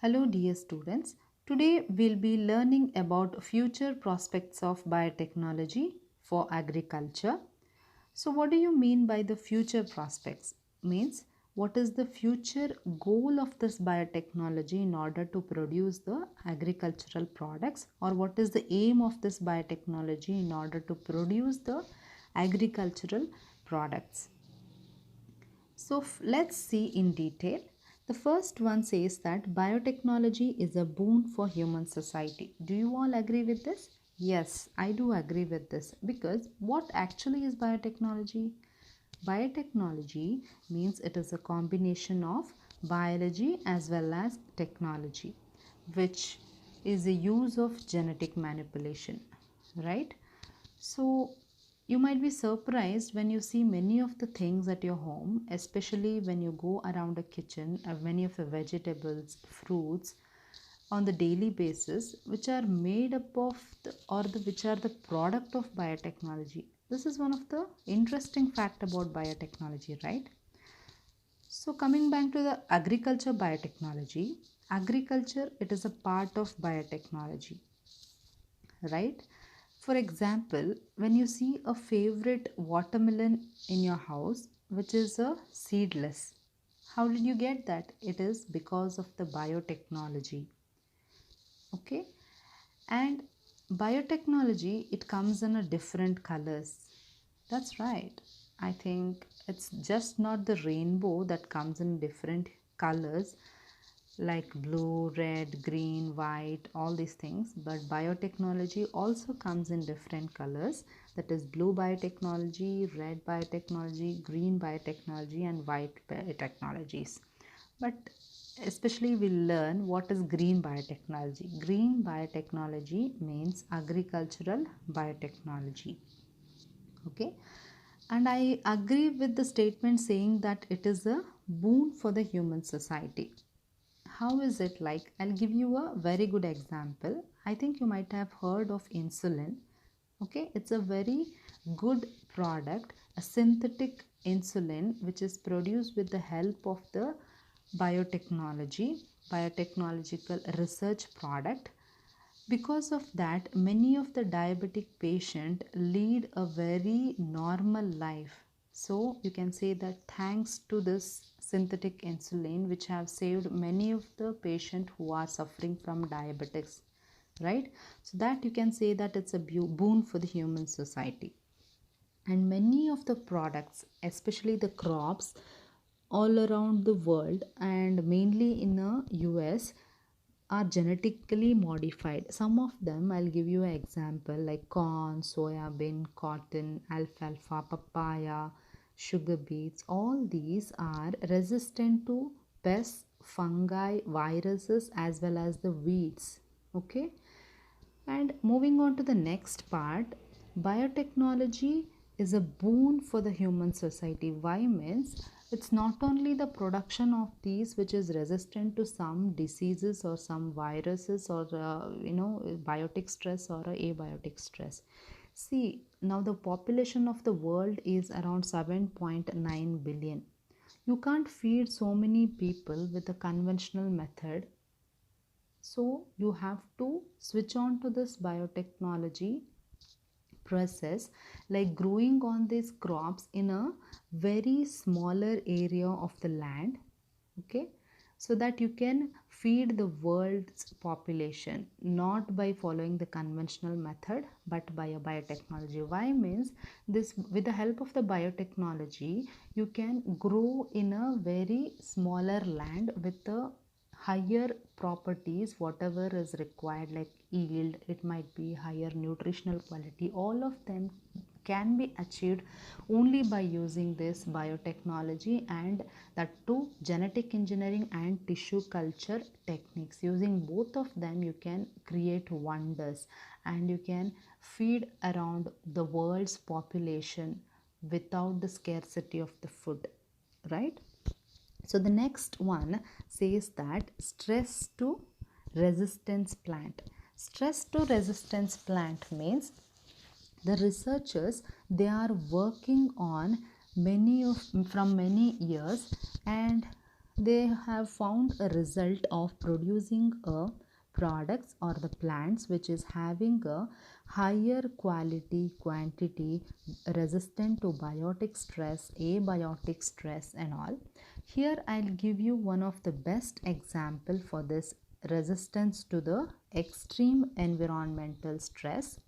Hello dear students. Today we'll be learning about future prospects of biotechnology for agriculture. So what do you mean by the future prospects? Means what is the future goal of this biotechnology in order to produce the agricultural products, or what is the aim of this biotechnology in order to produce the agricultural products? So let's see in detail. The first one says that biotechnology is a boon for human society. Do you all agree with this? Yes, I do agree with this because what actually is biotechnology? Biotechnology means it is a combination of biology as well as technology, which is a use of genetic manipulation, right? So you might be surprised when you see many of the things at your home, especially when you go around a kitchen, many of the vegetables, fruits on the daily basis, which are made up of which are the product of biotechnology. This is one of the interesting fact about biotechnology, right? So coming back to the agriculture biotechnology, agriculture it is a part of biotechnology, right? For example, when you see a favorite watermelon in your house, which is a seedless, how did you get that? It is because of the biotechnology. Okay, and biotechnology it comes in a different colors. That's right. I think it's just not the rainbow that comes in different colors like blue, red, green, white, all these things. But biotechnology also comes in different colors, that is blue biotechnology, red biotechnology, green biotechnology, and white biotechnologies. But especially we'll learn what is green biotechnology. Green biotechnology means agricultural biotechnology. Okay, and I agree with the statement saying that it is a boon for the human society. How is it like? I'll give you a very good example. I think you might have heard of insulin. Okay, it's a very good product, a synthetic insulin which is produced with the help of the biotechnological research product. Because of that, many of the diabetic patient lead a very normal life. So you can say that thanks to this synthetic insulin, which have saved many of the patient who are suffering from diabetes, right? So that you can say that it's a boon for the human society. And many of the products, especially the crops all around the world and mainly in the US, are genetically modified. Some of them I'll give you an example like corn, soya bean, cotton, alfalfa, papaya, sugar beets. All these are resistant to pests, fungi, viruses as well as the weeds. Okay, and moving on to the next part, biotechnology is a boon for the human society. Why means it's not only the production of these which is resistant to some diseases or some viruses or biotic stress or abiotic stress. See, now the population of the world is around 7.9 billion. You can't feed so many people with a conventional method, so you have to switch on to this biotechnology process, like growing on these crops in a very smaller area of the land. Okay, so that you can feed the world's population not by following the conventional method but by a biotechnology. Why means this, with the help of the biotechnology you can grow in a very smaller land with the higher properties whatever is required, like yield, it might be higher nutritional quality, all of them can be achieved only by using this biotechnology, and that too genetic engineering and tissue culture techniques. Using both of them you can create wonders and you can feed around the world's population without the scarcity of the food, right? So the next one says that stress to resistance plant. Stress to resistance plant means the researchers, they are working on many of from many years, and they have found a result of producing a products or the plants which is having a higher quality quantity resistant to biotic stress, abiotic stress and all. Here I'll give you one of the best example for this resistance to the extreme environmental stress.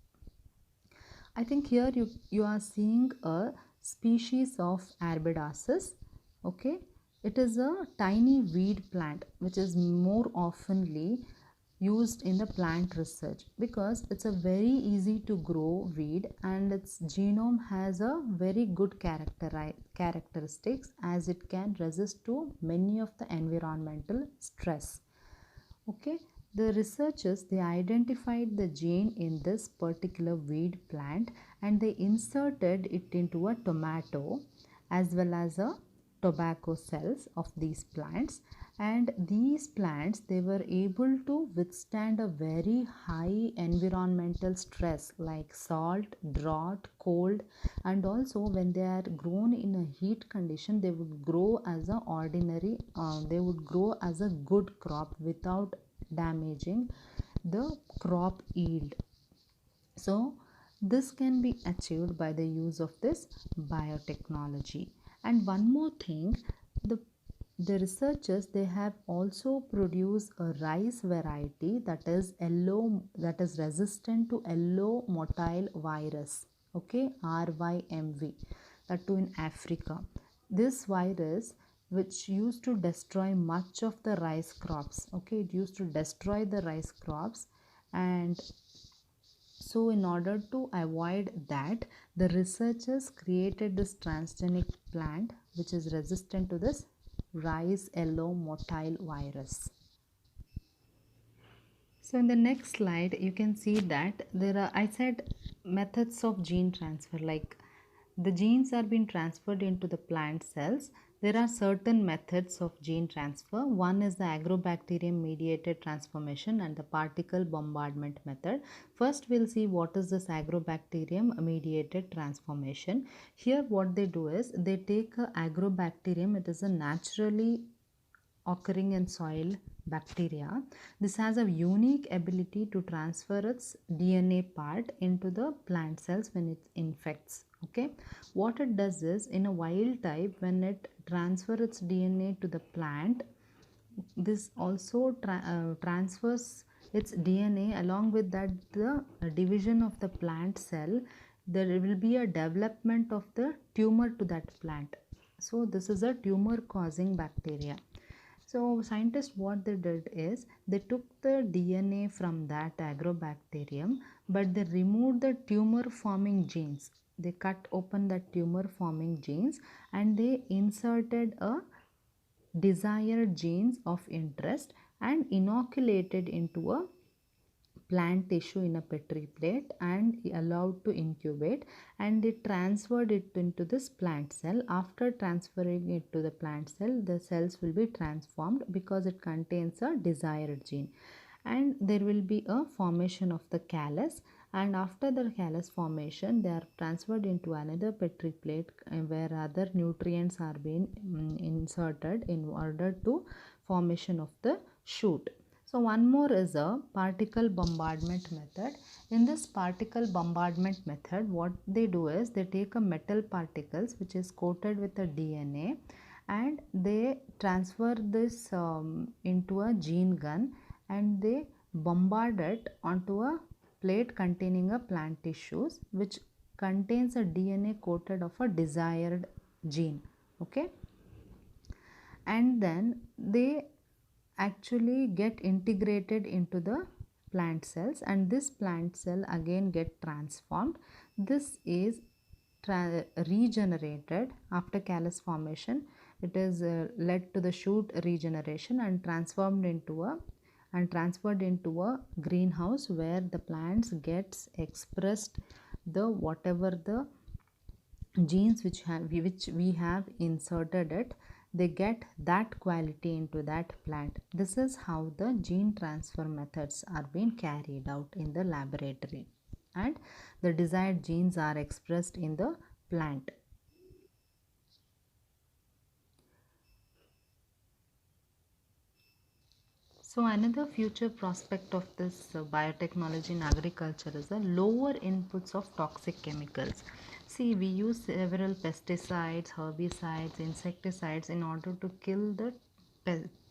I think here you are seeing a species of Arabidopsis. Okay, it is a tiny weed plant which is more oftenly used in the plant research because it's a very easy to grow weed and its genome has a very good characteristics as it can resist to many of the environmental stress. Okay, the researchers they identified the gene in this particular weed plant and they inserted it into a tomato as well as a tobacco cells of these plants, and these plants they were able to withstand a very high environmental stress like salt, drought, cold, and also when they are grown in a heat condition they would grow as a ordinary they would grow as a good crop without damaging the crop yield. So this can be achieved by the use of this biotechnology. And one more thing, the the researchers they have also produced a rice variety that is yellow, that is resistant to yellow motile virus. Okay, RYMV, that too in Africa. This virus which used to destroy much of the rice crops. Okay, it used to destroy the rice crops, and so in order to avoid that, the researchers created this transgenic plant which is resistant to this rice yellow motile virus. So in the next slide, you can see that there are, I said, methods of gene transfer, like the genes are being transferred into the plant cells. There are certain methods of gene transfer. One is the agrobacterium mediated transformation and the particle bombardment method. First, we'll see what is this agrobacterium mediated transformation. Here, what they do is they take a agrobacterium, it is a naturally occurring in soil bacteria. This has a unique ability to transfer its DNA part into the plant cells when it infects. Okay, what it does is in a wild type when it transfers its DNA to the plant, this also transfers its DNA along with that the division of the plant cell. There will be a development of the tumor to that plant. So this is a tumor causing bacteria. So scientists what they did is they took the DNA from that agrobacterium but they removed the tumor forming genes. They cut open the tumor forming genes and they inserted a desired genes of interest and inoculated into a plant tissue in a petri plate and allowed to incubate, and they transferred it into this plant cell. After transferring it to the plant cell, the cells will be transformed because it contains a desired gene, and there will be a formation of the callus, and after the callus formation they are transferred into another petri plate where other nutrients are being inserted in order to formation of the shoot. So one more is a particle bombardment method. In this particle bombardment method, what they do is they take a metal particles which is coated with a DNA and they transfer this into a gene gun and they bombard it onto a plate containing a plant tissues which contains a DNA coated of a desired gene. Okay, and then they actually get integrated into the plant cells and this plant cell again get transformed. This is regenerated after callus formation. It is led to the shoot regeneration and transferred into a greenhouse where the plants gets expressed the whatever the genes which we have inserted it, they get that quality into that plant. This is how the gene transfer methods are being carried out in the laboratory and the desired genes are expressed in the plant. So another future prospect of this biotechnology in agriculture is the lower inputs of toxic chemicals. See, we use several pesticides, herbicides, insecticides in order to kill the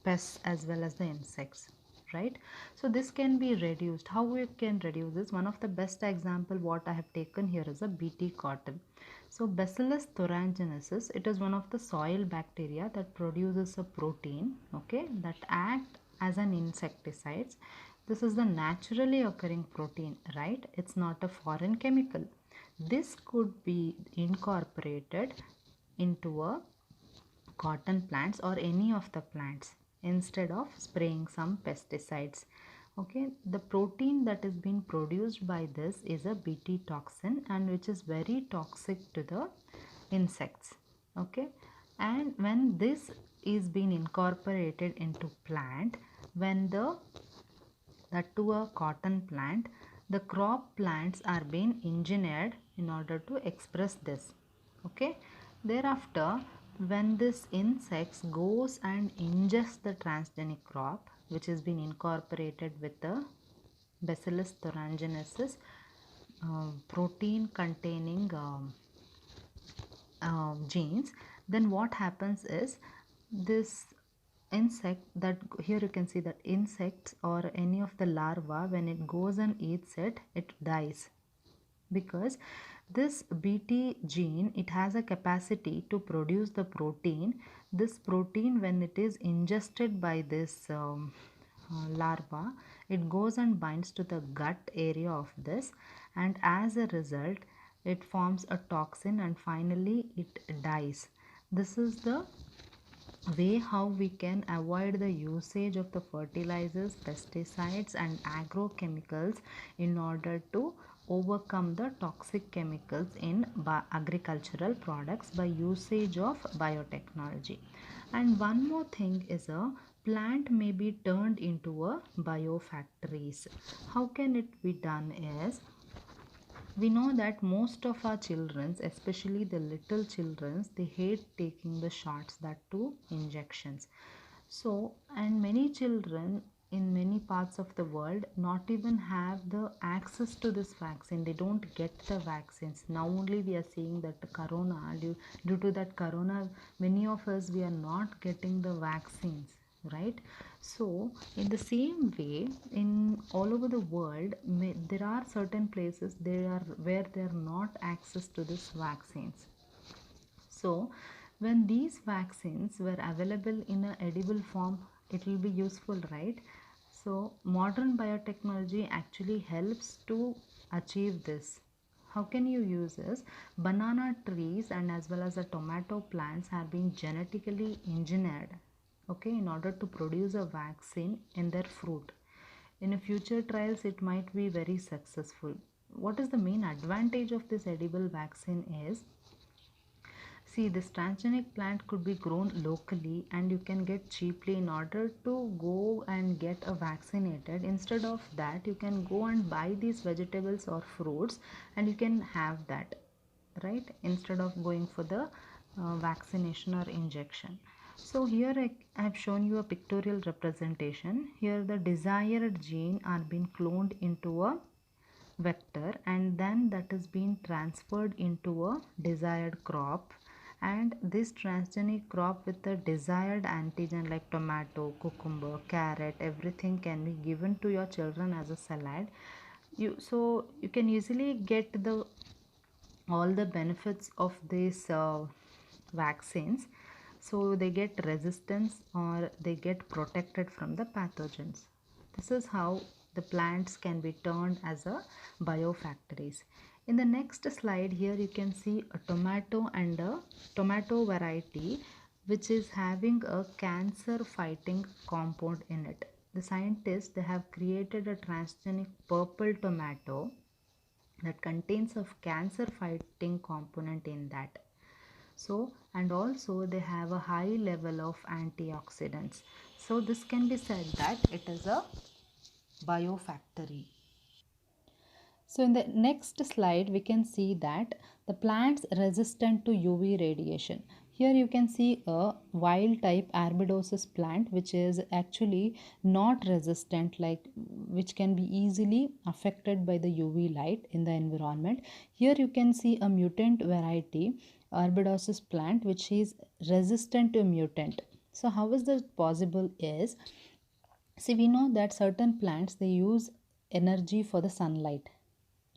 pests as well as the insects, right? So this can be reduced. How we can reduce this? One of the best example what I have taken here is a bt cotton. So bacillus thuringiensis, it is one of the soil bacteria that produces a protein, okay, that act as an insecticide. This is the naturally occurring protein, right? It's not a foreign chemical. This could be incorporated into a cotton plants or any of the plants instead of spraying some pesticides. Okay, the protein that is being produced by this is a bt toxin, and which is very toxic to the insects. Okay, and when this is being incorporated into plant, when the that to a cotton plant, the crop plants are being engineered in order to express this. Okay, thereafter when this insects goes and ingests the transgenic crop which has been incorporated with the bacillus thuringiensis protein containing genes, then what happens is this insect, that here you can see that insects or any of the larva, when it goes and eats it, it dies, because this bt gene, it has a capacity to produce the protein. This protein, when it is ingested by this larva, it goes and binds to the gut area of this, and as a result it forms a toxin and finally it dies. This is the way how we can avoid the usage of the fertilizers, pesticides and agrochemicals in order to overcome the toxic chemicals in agricultural products by usage of biotechnology. And one more thing is a plant may be turned into a biofactories. How can it be done is, we know that most of our children, especially the little children, they hate taking the shots, that too injections. So, and many children in many parts of the world not even have the access to this vaccine. They don't get the vaccines. Now only we are seeing that the corona, due to that corona, many of us, we are not getting the vaccines, right? So in the same way, in all over the world, there are certain places there are where there are not access to this vaccines. So when these vaccines were available in a edible form, it will be useful, right? So modern biotechnology actually helps to achieve this. How can you use this? Banana trees and as well as the tomato plants are being genetically engineered, okay, in order to produce a vaccine in their fruit. In a future trials, it might be very successful. What is the main advantage of this edible vaccine is, see, this transgenic plant could be grown locally and you can get cheaply in order to go and get a vaccinated. Instead of that, you can go and buy these vegetables or fruits and you can have that, right? Instead of going for the vaccination or injection. So here I have shown you a pictorial representation. Here the desired gene are being cloned into a vector and then that is being transferred into a desired crop, and this transgenic crop with the desired antigen like tomato, cucumber, carrot, everything can be given to your children as a salad. You can easily get the all the benefits of these vaccines, so they get resistance or they get protected from the pathogens. This is how the plants can be turned as a biofactories. In the next slide, here you can see a tomato and a tomato variety which is having a cancer fighting compound in it. The scientists, they have created a transgenic purple tomato that contains a cancer fighting component in that. So, and also they have a high level of antioxidants. So this can be said that it is a biofactory. So in the next slide, we can see that the plants resistant to UV radiation. Here you can see a wild type Arabidopsis plant which is actually not resistant, like which can be easily affected by the UV light in the environment. Here you can see a mutant variety Arabidopsis plant which is resistant to mutant. So how is that possible is, see, we know that certain plants they use energy for the sunlight,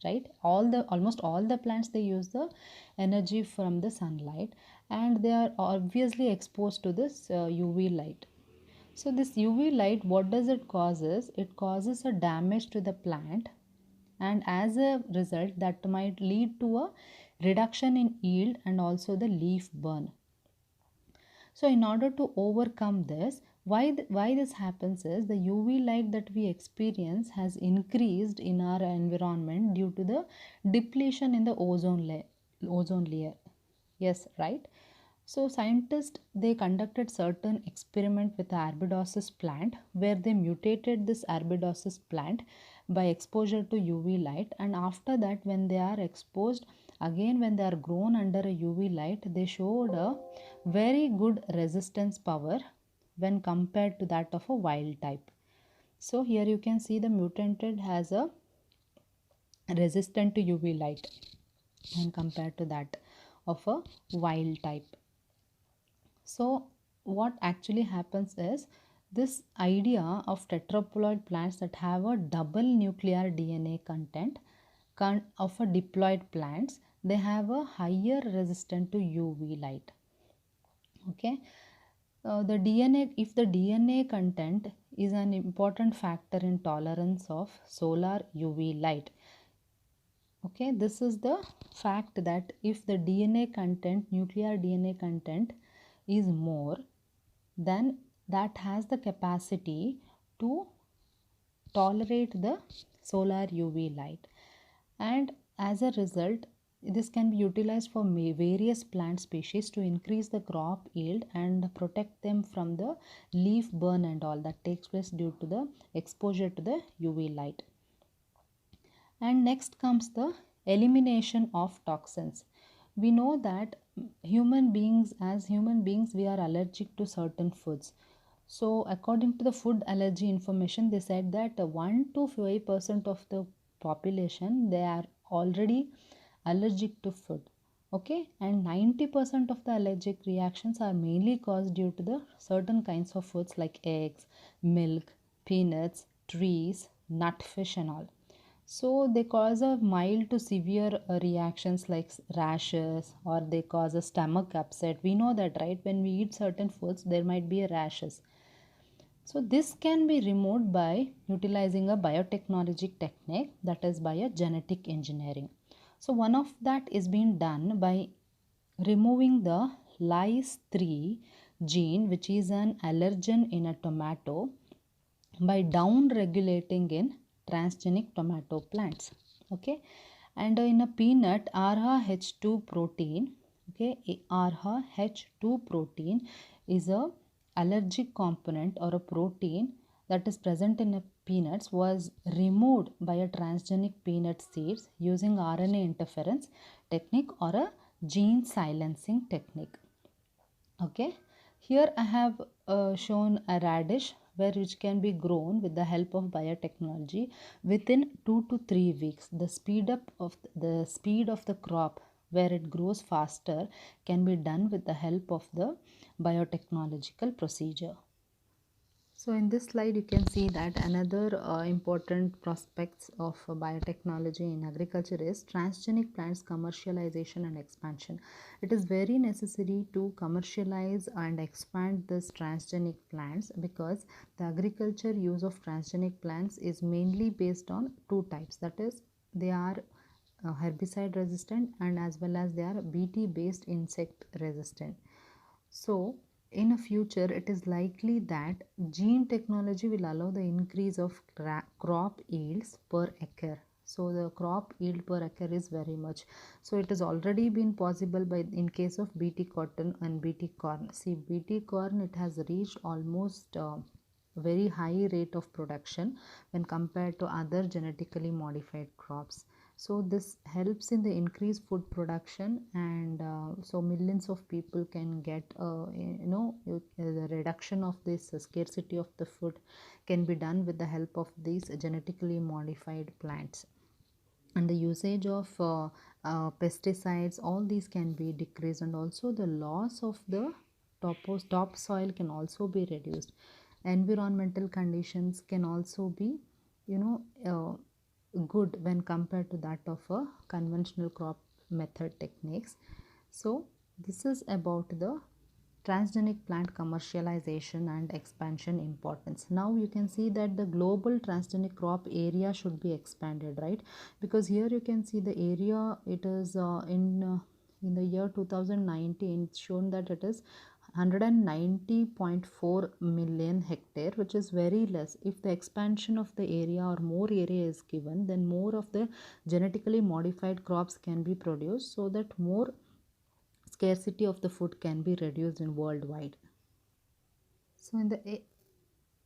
right? Almost all the plants they use the energy from the sunlight, and they are obviously exposed to this UV light. So this UV light, what does it causes? It causes a damage to the plant, and as a result that might lead to a reduction in yield and also the leaf burn. So in order to overcome this, why this happens is the UV light that we experience has increased in our environment due to the depletion in the ozone layer. Yes, right. So scientists they conducted certain experiment with the Arabidopsis plant where they mutated this Arabidopsis plant by exposure to UV light, and after that when they are exposed again, when they are grown under a UV light, they showed a very good resistance power when compared to that of a wild type. So here you can see the mutated has a resistant to UV light and compared to that of a wild type. So what actually happens is, this idea of tetraploid plants that have a double nuclear DNA content of a diploid plants, they have a higher resistance to UV light. Okay. The DNA, if the DNA content is an important factor in tolerance of solar UV light. Okay, this is the fact that if the DNA content, nuclear DNA content is more, then that has the capacity to tolerate the solar UV light, and as a result this can be utilized for various plant species to increase the crop yield and protect them from the leaf burn and all that takes place due to the exposure to the UV light. And next comes the elimination of toxins. We know that as human beings we are allergic to certain foods. So according to the food allergy information, they said that 1 to 5% of the population they are already allergic to food. Okay, and 90% of the allergic reactions are mainly caused due to the certain kinds of foods like eggs, milk, peanuts, trees, nut, fish and all. So they cause a mild to severe reactions like rashes, or they cause a stomach upset. We know that, right? When we eat certain foods there might be a rashes. So this can be removed by utilizing a biotechnology technique, that is by a genetic engineering. So one of that is being done by removing the Lys3 gene, which is an allergen in a tomato, by down regulating in transgenic tomato plants. Okay, and in a peanut, RH2 protein, okay, RH2 protein is a allergic component or a protein that is present in a peanuts was removed by a transgenic peanut seeds using RNA interference technique or a gene silencing technique. Okay, here I have shown a radish which can be grown with the help of biotechnology within 2 to 3 weeks. The speed of the crop where it grows faster can be done with the help of the biotechnological procedure. So in this slide you can see that another important prospects of biotechnology in agriculture is transgenic plants commercialization and expansion. It is very necessary to commercialize and expand this transgenic plants because the agriculture use of transgenic plants is mainly based on two types, that is they are herbicide resistant and as well as they are Bt based insect resistant. So in a future, it is likely that gene technology will allow the increase of crop yields per acre. So the crop yield per acre is very much. So it has already been possible by in case of Bt cotton and Bt corn. See, Bt corn, it has reached almost very high rate of production when compared to other genetically modified crops. So this helps in the increased food production, and so millions of people can get the reduction of this scarcity of the food can be done with the help of these genetically modified plants. And the usage of pesticides, all these can be decreased, and also the loss of the topsoil can also be reduced. Environmental conditions can also be you know good when compared to that of a conventional crop method techniques. So this is about the transgenic plant commercialization and expansion importance. Now you can see that the global transgenic crop area should be expanded, right? Because here you can see the area, it is in the year 2019 it's shown that it is 190.4 million hectare, which is very less. If the expansion of the area or more area is given, then more of the genetically modified crops can be produced, so that more scarcity of the food can be reduced in worldwide. So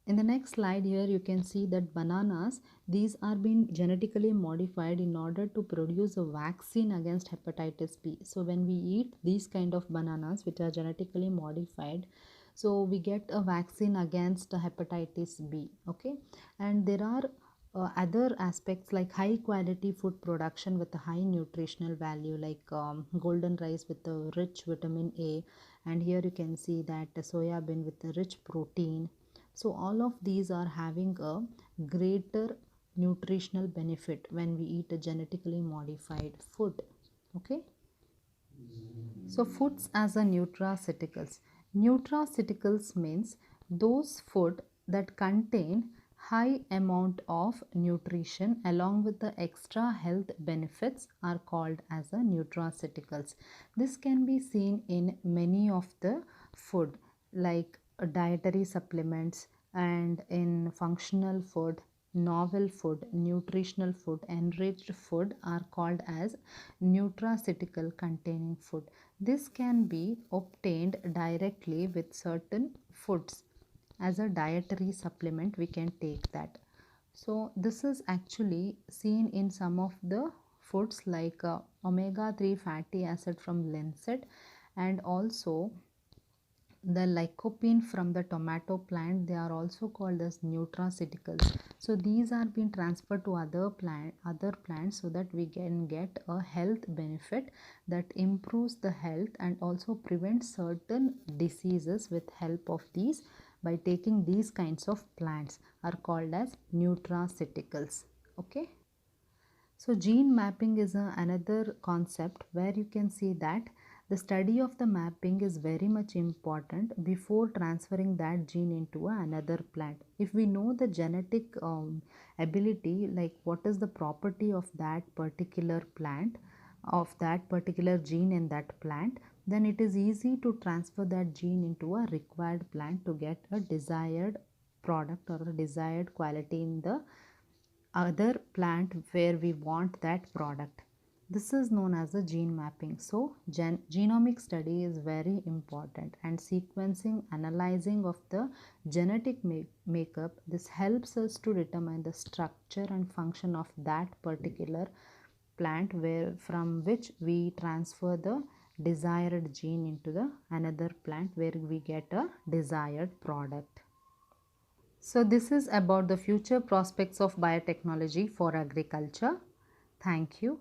in the next slide here you can see that bananas, these are being genetically modified in order to produce a vaccine against hepatitis B. So when we eat these kind of bananas which are genetically modified, so we get a vaccine against hepatitis B. Okay, and there are other aspects like high quality food production with a high nutritional value, like golden rice with a rich vitamin A, and here you can see that soya bean with a rich protein. So all of these are having a greater nutritional benefit when we eat a genetically modified food. Okay, so foods as a nutraceuticals. Nutraceuticals means those food that contain high amount of nutrition along with the extra health benefits are called as a nutraceuticals. This can be seen in many of the food, like dietary supplements, and in functional food, novel food, nutritional food, enriched food are called as nutraceutical containing food. This can be obtained directly with certain foods. As a dietary supplement we can take that. So this is actually seen in some of the foods like omega-3 fatty acid from linseed, and also the lycopene from the tomato plant. They are also called as nutraceuticals. So these are being transferred to other plants so that we can get a health benefit that improves the health and also prevents certain diseases with help of these. By taking these kinds of plants are called as nutraceuticals. Okay, so gene mapping is another concept where you can see that the study of the mapping is very much important before transferring that gene into another plant. If we know the genetic ability, like what is the property of that particular plant, of that particular gene in that plant, then it is easy to transfer that gene into a required plant to get a desired product or a desired quality in the other plant where we want that product. This is known as the gene mapping. So genomic study is very important, and sequencing, analyzing of the genetic makeup, this helps us to determine the structure and function of that particular plant where from which we transfer the desired gene into the another plant where we get a desired product. So this is about the future prospects of biotechnology for agriculture. Thank you.